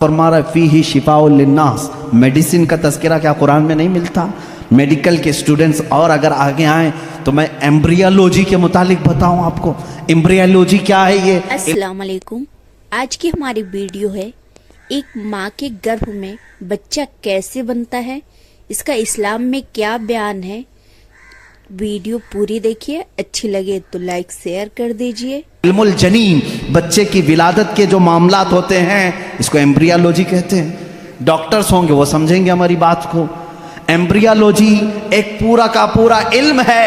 फरमा रहा फीही शिफाउल लिन्नास, मेडिसिन का तज़किरा क्या कुरान में नहीं मिलता? मेडिकल के स्टूडेंट्स और अगर आगे आएँ तो मैं एम्ब्रियोलॉजी के मुतालिक बताऊं आपको। एम्ब्रियोलॉजी क्या है ये? अस्सलाम वालेकुम। आज की हमारी वीडियो है एक माँ के गर्भ में बच्चा कैसे बनता है, इसका इस्लाम में क्या बयान है। वीडियो पूरी देखिए, अच्छी लगे तो लाइक शेयर कर दीजिए। इल्मुल जनीन, बच्चे की विलादत के जो मामलात होते हैं इसको एम्ब्रियोलॉजी कहते हैं। डॉक्टर्स होंगे वो समझेंगे हमारी बात को। एम्ब्रियोलॉजी एक पूरा का पूरा इल्म है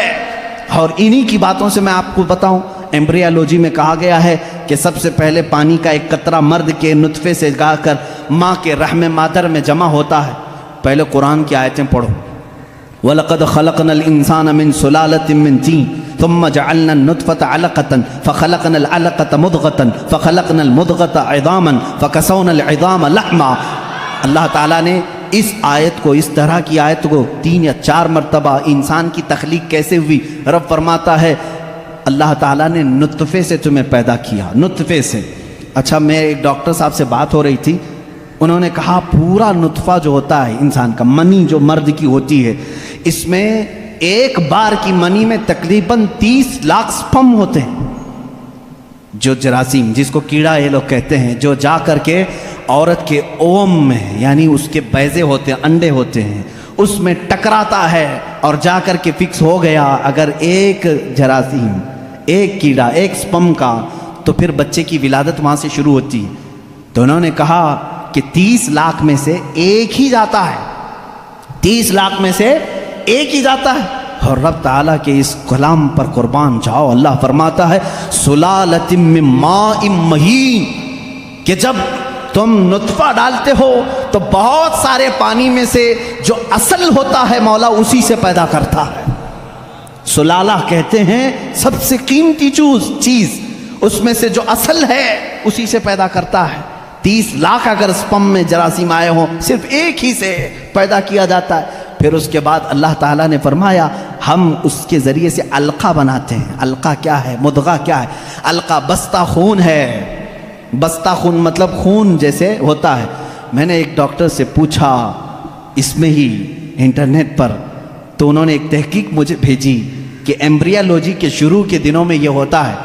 और इन्हीं की बातों से मैं आपको बताऊं। एम्ब्रियोलॉजी में कहा गया है कि सबसे पहले पानी का एक कतरा मर्द के नुत्फे से गाकर माँ के रहम मादर में जमा होता है। पहले कुरान की आयतें पढ़ो। वलक़द ख़लक़नल इंसान मिन सुलालतिन मिन तीन थुम्मा जअलना नुत्फ़ता अलक़तन फ़ख़लक़नल अलक़त मुद्ग़तन फ़ख़लक़नल मुद्ग़त इज़ामन फ़कसौनल इज़ाम लहमा। अल्लाह ताला ने इस आयत को, इस तरह की आयत को 3 या 4 मरतबा इंसान की तख्लीक कैसे हुई, रब फरमाता है अल्लाह ताला ने नुत्फ़े से तुम्हें पैदा किया, नुत्फ़े से। अच्छा, मैं एक डॉक्टर साहब से बात हो रही थी, उन्होंने कहा पूरा नुत्फ़ा जो होता है इंसान का, मनी जो मर्द की होती है, इसमें एक बार की मनी में तकरीबन 30 लाख स्पर्म होते हैं। जो जरासीम, जिसको कीड़ा ये लोग कहते हैं, जो जा करके औरत के ओम में, यानी उसके बैजे होते हैं, अंडे होते हैं, उसमें टकराता है और जा करके फिक्स हो गया अगर एक जरासीम, एक कीड़ा, एक स्पर्म का, तो फिर बच्चे की विलादत वहाँ से शुरू होती है। तो उन्होंने कहा कि 30 लाख में से एक ही जाता है, 30 लाख में से एक ही जाता है। और रब ताला के इस कलाम पर कुर्बान जाओ, अल्लाह फरमाता है सुलालतिम मिन माइन महीन, कि जब तुम नुत्फा डालते हो तो बहुत सारे पानी में से जो असल होता है मौला उसी से पैदा करता है। सुलाला कहते हैं सबसे कीमती चीज, उसमें से जो असल है उसी से पैदा करता है। 30 लाख अगर स्पर्म में जरासीम आए हो, सिर्फ एक ही से पैदा किया जाता है। फिर उसके बाद अल्लाह ताला ने फरमाया हम उसके ज़रिए से अलका बनाते हैं। अलका क्या है? मुद्गा क्या है? अलका बस्ता खून है। बस्ता खून मतलब खून जैसे होता है। मैंने एक डॉक्टर से पूछा इसमें ही इंटरनेट पर, तो उन्होंने एक तहकीक मुझे भेजी कि एम्ब्रियोलॉजी के शुरू के दिनों में ये होता है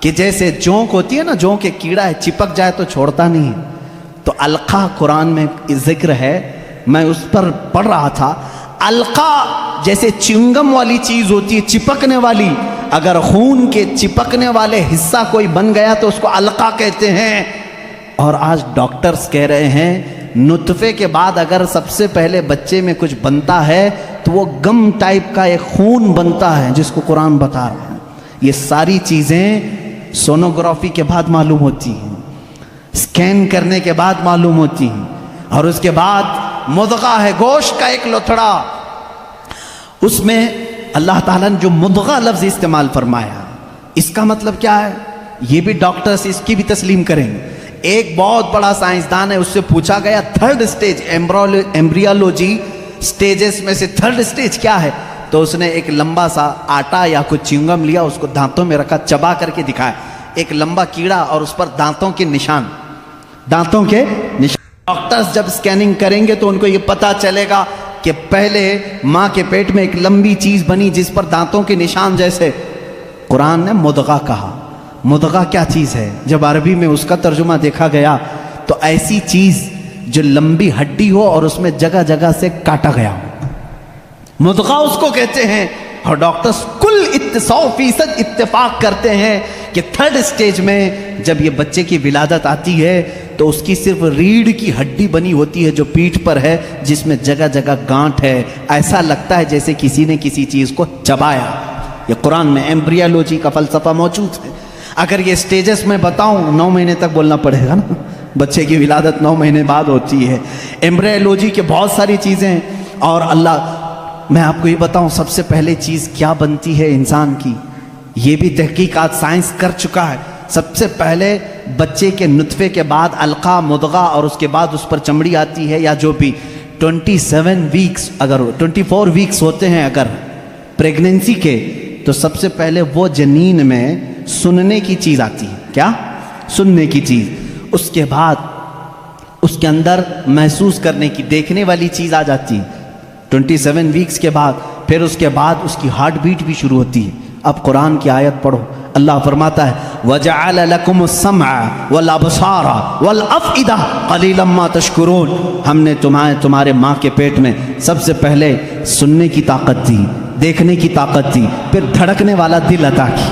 कि जैसे जोंक होती है ना, जोंक एक कीड़ा है, चिपक जाए तो छोड़ता नहीं है। तो अलका कुरान में जिक्र है, मैं उस पर पढ़ रहा था। अलका जैसे च्युइंगम वाली चीज होती है, चिपकने वाली, अगर खून के चिपकने वाले हिस्सा कोई बन गया तो उसको अलका कहते हैं। और आज डॉक्टर्स कह रहे हैं नुत्फे के बाद अगर सबसे पहले बच्चे में कुछ बनता है तो वो गम टाइप का एक खून बनता है, जिसको कुरान बता रहा है। ये सारी चीजें सोनोग्राफी के बाद मालूम होती हैं, स्कैन करने के बाद मालूम होती हैं। और उसके बाद मुद्गा है, गोश्त का एक लोथड़ा, उसमें अल्लाह ताला ने जो मुद्गा लफ्ज इस्तेमाल फरमाया, इसका मतलब क्या है ये भी डॉक्टर्स इसकी भी तस्लीम करेंगे। एक बहुत बड़ा साइंसदान है, उससे पूछा गया 3rd स्टेज, एम्ब्रियोलॉजी स्टेजेस में से 3rd स्टेज क्या है? तो उसने एक लंबा सा आटा या कुछ च्युइंगम लिया, उसको दांतों में रखा, चबा करके दिखाया, एक लंबा कीड़ा और उस पर दांतों के निशान, दांतों के निशान। डॉक्टर्स जब स्कैनिंग करेंगे तो उनको ये पता चलेगा कि पहले माँ के पेट में एक लंबी चीज बनी जिस पर दांतों के निशान, जैसे कुरान ने मुद्गा कहा। मुद्गा क्या चीज है? जब अरबी में उसका तर्जुमा देखा गया तो ऐसी चीज जो लंबी हड्डी हो और उसमें जगह जगह से काटा गया हो, मुद्गा उसको कहते हैं। और डॉक्टर्स कुल 100% इत्तेफाक करते हैं कि 3rd स्टेज में जब ये बच्चे की विलादत आती है तो उसकी सिर्फ रीढ़ की हड्डी बनी होती है जो पीठ पर है, जिसमें जगह जगह गांठ है, ऐसा लगता है जैसे किसी ने किसी चीज को चबाया। ये कुरान में एम्ब्रियोलॉजी का फलसफा मौजूद है। अगर ये स्टेजेस में बताऊं 9 महीने तक बोलना पड़ेगा ना, बच्चे की विलादत 9 महीने बाद होती है। एम्ब्रियोलॉजी के बहुत सारी चीजें, और अल्लाह, मैं आपको ये बताऊं सबसे पहले चीज क्या बनती है इंसान की, ये भी तहकीकात साइंस कर चुका है। सबसे पहले बच्चे के नुत्फे के बाद अलका, मुद्गा, और उसके बाद उस पर चमड़ी आती है, या जो भी 27 वीक्स, अगर 24 वीक्स होते हैं अगर प्रेगनेंसी के, तो सबसे पहले वो जनीन में सुनने की चीज आती है। क्या? सुनने की चीज। उसके बाद اس کے اندر محسوس کرنے کی دیکھنے والی چیز آ جاتی ہے 27 ویکس کے بعد. پھر اس کے بعد اس کی ہارٹ بیٹ بھی شروع ہوتی ہے. اب قرآن کی آیت پڑھو. اللہ فرماتا ہے وَجَعَلَ لَكُمُ السَّمْعَ وَالْأَبْصَارَ وَالْأَفْئِدَةَ قَلِيلًا مَا تَشْكُرُونَ. ہم نے تمہارے ماں کے پیٹ میں سب سے پہلے سننے کی طاقت دی, دیکھنے کی طاقت دی, پھر دھڑکنے والا دل عطا کی.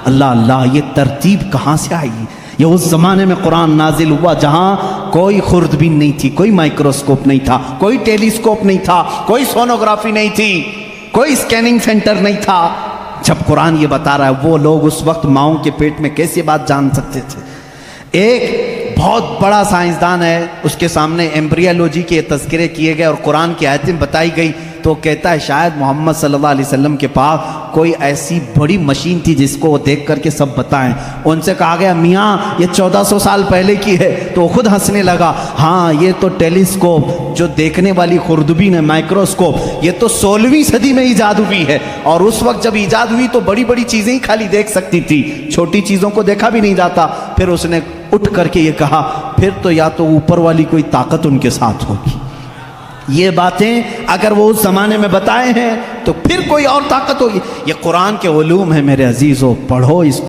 اللہ اللہ, یہ ترتیب کہاں سے آئی؟ یہ اس زمانے میں قرآن نازل ہوا جہاں کوئی خوردبین نہیں تھی, کوئی مائکروسکوپ نہیں تھا, کوئی ٹیلیسکوپ نہیں تھا, کوئی سونوگرافی نہیں تھی, کوئی اسکیننگ سینٹر نہیں تھا. جب قرآن یہ بتا رہا ہے وہ لوگ اس وقت ماؤں کے پیٹ میں کیسے بات جان سکتے تھے؟ ایک بہت بڑا سائنسدان ہے, اس کے سامنے ایمبریالوجی کے تذکرے کیے گئے اور قرآن کی آیتیں بتائی گئی تو کہتا ہے شاید محمد صلی اللہ علیہ وسلم کے پاس کوئی ایسی بڑی مشین تھی جس کو وہ دیکھ کر کے سب بتائیں. ان سے کہا گیا میاں یہ 1400 سال پہلے کی ہے, تو وہ خود ہنسنے لگا. ہاں یہ تو ٹیلیسکوپ جو دیکھنے والی خوردبین ہے, مائکروسکوپ, یہ تو 16ویں صدی میں ایجاد ہوئی ہے, اور اس وقت جب ایجاد ہوئی تو بڑی بڑی چیزیں ہی خالی دیکھ سکتی تھی, چھوٹی چیزوں کو دیکھا بھی نہیں جاتا. پھر اس نے اٹھ کر کے یہ کہا پھر تو یا تو اوپر والی کوئی طاقت ان کے ساتھ ہوگی. یہ باتیں اگر وہ اس زمانے میں بتائے ہیں تو پھر کوئی اور طاقت ہوگی. یہ قرآن کے علوم ہیں میرے عزیزو, پڑھو اس